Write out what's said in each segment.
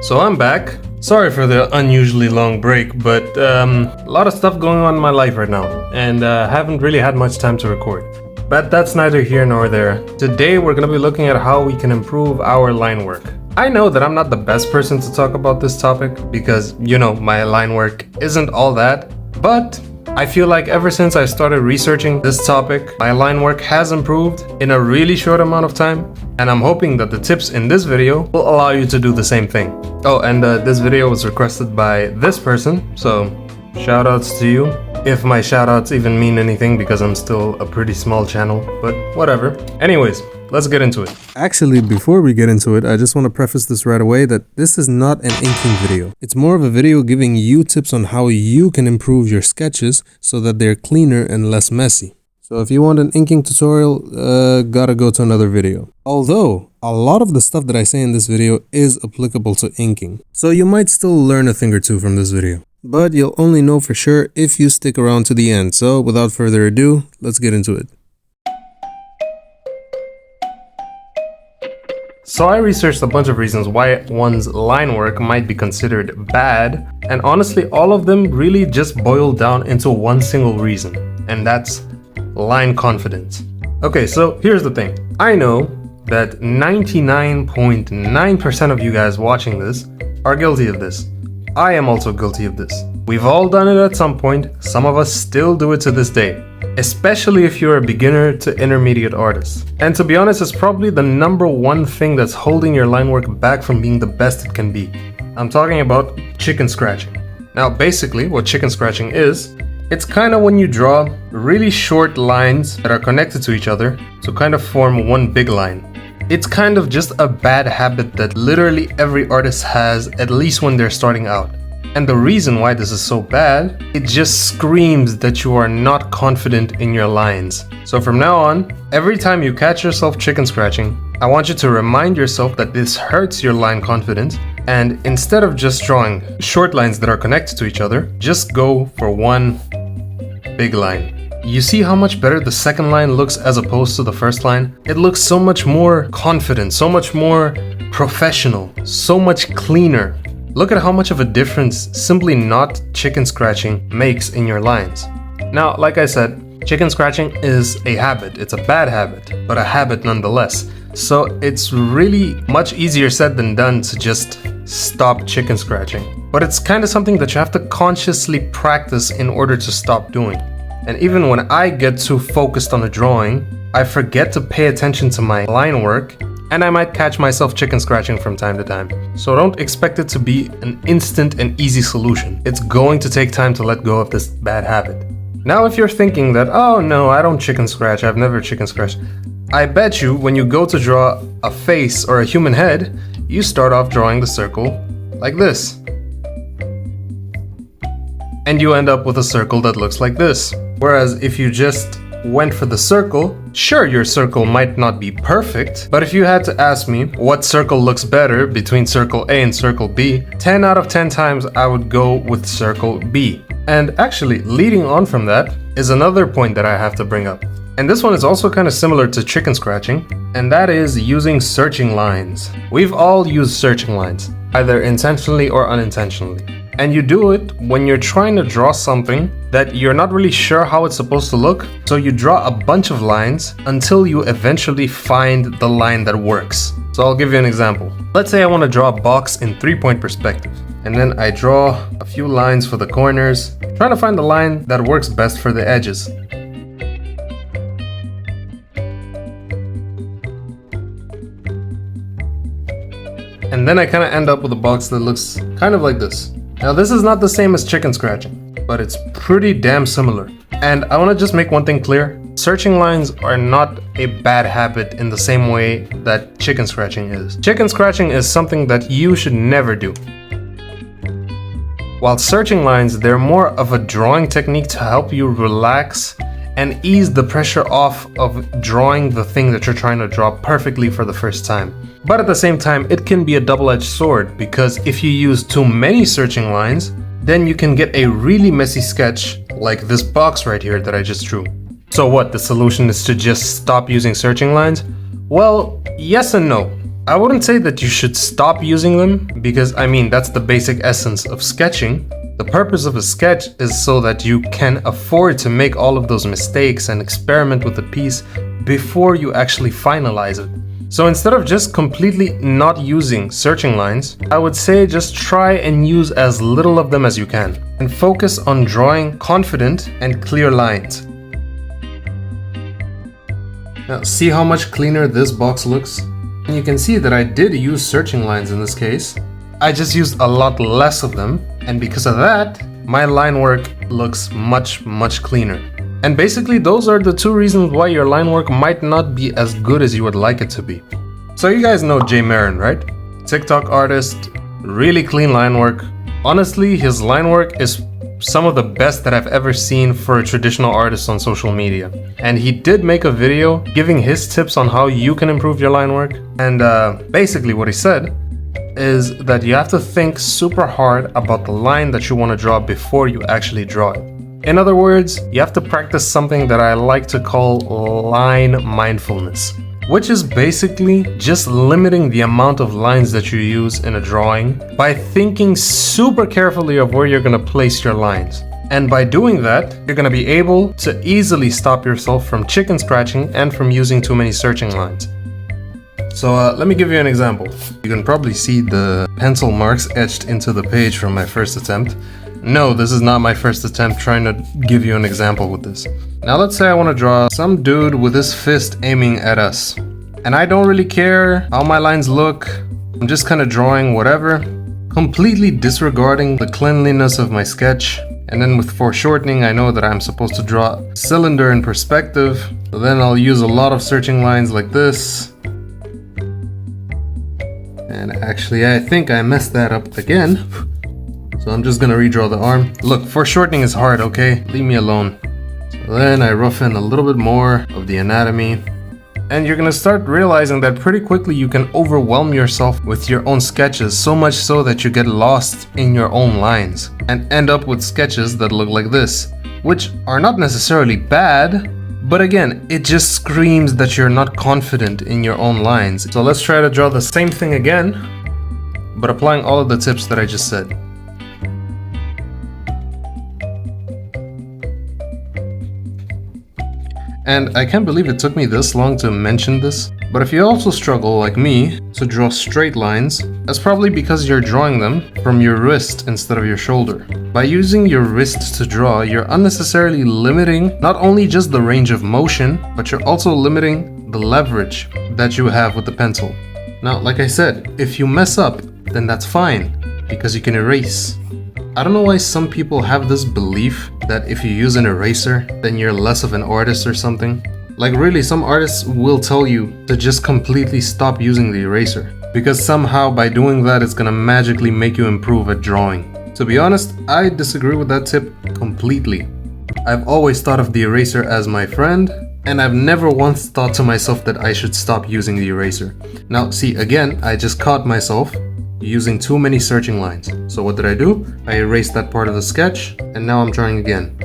So I'm back. Sorry for the unusually long break, but a lot of stuff going on in my life right now, and haven't really had much time to record. But that's neither here nor there. Today we're gonna be looking at how we can improve our line work. I know that I'm not the best person to talk about this topic because, my line work isn't all that, but I feel like ever since I started researching this topic, my line work has improved in a really short amount of time, and I'm hoping that the tips in this video will allow you to do the same thing. Oh, and this video was requested by this person, so shoutouts to you. If my shoutouts even mean anything, because I'm still a pretty small channel, but whatever. Anyways, let's get into it. Actually, before we get into it, I just want to preface this right away that this is not an inking video. It's more of a video giving you tips on how you can improve your sketches so that they're cleaner and less messy. So if you want an inking tutorial, gotta go to another video. Although, a lot of the stuff that I say in this video is applicable to inking. So you might still learn a thing or two from this video. But you'll only know for sure if you stick around to the end. So without further ado, let's get into it. So I researched a bunch of reasons why one's line work might be considered bad, and honestly all of them really just boil down into one single reason, and that's line confidence. Okay, so here's the thing. I know that 99.9% of you guys watching this are guilty of this. I am also guilty of this. We've all done it at some point, some of us still do it to this day. Especially if you're a beginner to intermediate artist. And to be honest, it's probably the number one thing that's holding your line work back from being the best it can be. I'm talking about chicken scratching. Now basically what chicken scratching is, it's kind of when you draw really short lines that are connected to each other to kind of form one big line. It's kind of just a bad habit that literally every artist has, at least when they're starting out. And the reason why this is so bad, it just screams that you are not confident in your lines. So from now on, every time you catch yourself chicken scratching, I want you to remind yourself that this hurts your line confidence, and instead of just drawing short lines that are connected to each other, just go for one big line. You see how much better the second line looks as opposed to the first line? It looks so much more confident, so much more professional, so much cleaner. Look at how much of a difference simply not chicken scratching makes in your lines. Now, like I said, chicken scratching is a habit. It's a bad habit, but a habit nonetheless. So it's really much easier said than done to just stop chicken scratching. But it's kind of something that you have to consciously practice in order to stop doing. And even when I get too focused on a drawing, I forget to pay attention to my line work, and I might catch myself chicken scratching from time to time. So don't expect it to be an instant and easy solution. It's going to take time to let go of this bad habit. Now if you're thinking that, oh no, I don't chicken scratch, I've never chicken scratched, I bet you when you go to draw a face or a human head, you start off drawing the circle like this. And you end up with a circle that looks like this. Whereas if you just went for the circle, sure, your circle might not be perfect, but if you had to ask me what circle looks better between circle A and circle B, 10 out of 10 times I would go with circle B. And actually, leading on from that is another point that I have to bring up. And this one is also kind of similar to chicken scratching, and that is using searching lines. We've all used searching lines, either intentionally or unintentionally. And you do it when you're trying to draw something that you're not really sure how it's supposed to look, so you draw a bunch of lines until you eventually find the line that works. So I'll give you an example. Let's say I want to draw a box in 3-point perspective, and then I draw a few lines for the corners, trying to find the line that works best for the edges. And then I kind of end up with a box that looks kind of like this. Now this is not the same as chicken scratching, but it's pretty damn similar. And I want to just make one thing clear. Searching lines are not a bad habit in the same way that chicken scratching is. Chicken scratching is something that you should never do. While searching lines, they're more of a drawing technique to help you relax and ease the pressure off of drawing the thing that you're trying to draw perfectly for the first time. But at the same time, it can be a double-edged sword, because if you use too many searching lines, then you can get a really messy sketch like this box right here that I just drew. So what, the solution is to just stop using searching lines? Well, yes and no. I wouldn't say that you should stop using them, because I mean, that's the basic essence of sketching. The purpose of a sketch is so that you can afford to make all of those mistakes and experiment with the piece before you actually finalize it. So instead of just completely not using searching lines, I would say just try and use as little of them as you can and focus on drawing confident and clear lines. Now see how much cleaner this box looks? And you can see that I did use searching lines in this case. I just used a lot less of them, and because of that, my line work looks much cleaner. And basically those are the two reasons why your line work might not be as good as you would like it to be. So you guys know Jay Marin, right? TikTok artist, really clean line work. Honestly, his line work is some of the best that I've ever seen for a traditional artist on social media. And he did make a video giving his tips on how you can improve your line work. And basically what he said is that you have to think super hard about the line that you want to draw before you actually draw it. In other words, you have to practice something that I like to call line mindfulness, which is basically just limiting the amount of lines that you use in a drawing by thinking super carefully of where you're going to place your lines. And by doing that, you're going to be able to easily stop yourself from chicken scratching and from using too many searching lines. So let me give you an example. You can probably see the pencil marks etched into the page from my first attempt. No, this is not my first attempt trying to give you an example with this. Now let's say I want to draw some dude with his fist aiming at us. And I don't really care how my lines look. I'm just kind of drawing whatever, completely disregarding the cleanliness of my sketch. And then with foreshortening, I know that I'm supposed to draw a cylinder in perspective. So then I'll use a lot of searching lines like this. And actually, I think I messed that up again. So I'm just gonna redraw the arm. Look, foreshortening is hard, okay? Leave me alone. So then I rough in a little bit more of the anatomy. And you're gonna start realizing that pretty quickly you can overwhelm yourself with your own sketches, so much so that you get lost in your own lines and end up with sketches that look like this, which are not necessarily bad, but again, it just screams that you're not confident in your own lines. So let's try to draw the same thing again, but applying all of the tips that I just said. And I can't believe it took me this long to mention this, but if you also struggle, like me, to draw straight lines, that's probably because you're drawing them from your wrist instead of your shoulder. By using your wrist to draw, you're unnecessarily limiting not only just the range of motion, but you're also limiting the leverage that you have with the pencil. Now, like I said, if you mess up, then that's fine, because you can erase. I don't know why some people have this belief that if you use an eraser, then you're less of an artist or something. Like really, some artists will tell you to just completely stop using the eraser, because somehow by doing that it's gonna magically make you improve at drawing. To be honest, I disagree with that tip completely. I've always thought of the eraser as my friend, and I've never once thought to myself that I should stop using the eraser. Now see, again, I just caught myself using too many searching lines. So what did I do? I erased that part of the sketch, and now I'm trying again.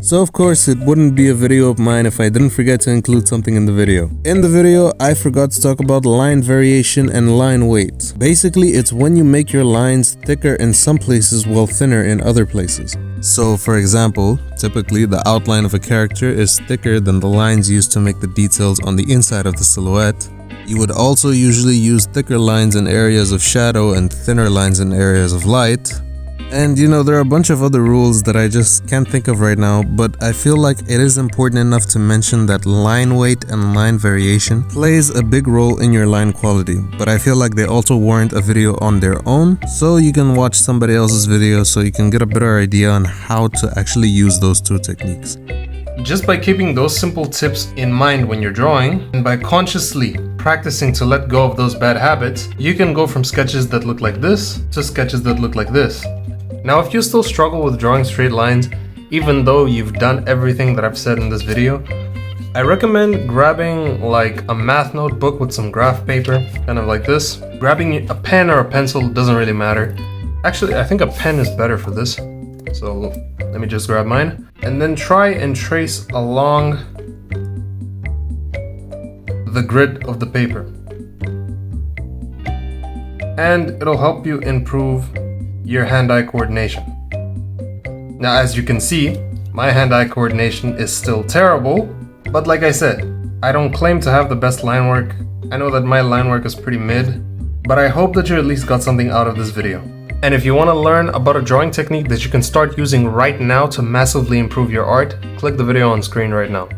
So of course it wouldn't be a video of mine if I didn't forget to include something in the video. In the video, I forgot to talk about line variation and line weight. Basically, it's when you make your lines thicker in some places while thinner in other places. So for example, typically the outline of a character is thicker than the lines used to make the details on the inside of the silhouette. You would also usually use thicker lines in areas of shadow and thinner lines in areas of light. And you know, there are a bunch of other rules that I just can't think of right now, but I feel like it is important enough to mention that line weight and line variation plays a big role in your line quality, but I feel like they also warrant a video on their own, so you can watch somebody else's video so you can get a better idea on how to actually use those two techniques. Just by keeping those simple tips in mind when you're drawing, and by consciously practicing to let go of those bad habits, you can go from sketches that look like this to sketches that look like this. Now, if you still struggle with drawing straight lines, even though you've done everything that I've said in this video, I recommend grabbing like a math notebook with some graph paper, kind of like this. Grabbing a pen or a pencil doesn't really matter. Actually, I think a pen is better for this. So let me just grab mine. And then try and trace along the grit of the paper. And it'll help you improve your hand-eye coordination. Now, as you can see, my hand-eye coordination is still terrible, but like I said, I don't claim to have the best line work. I know that my line work is pretty mid, but I hope that you at least got something out of this video. And if you want to learn about a drawing technique that you can start using right now to massively improve your art, click the video on screen right now.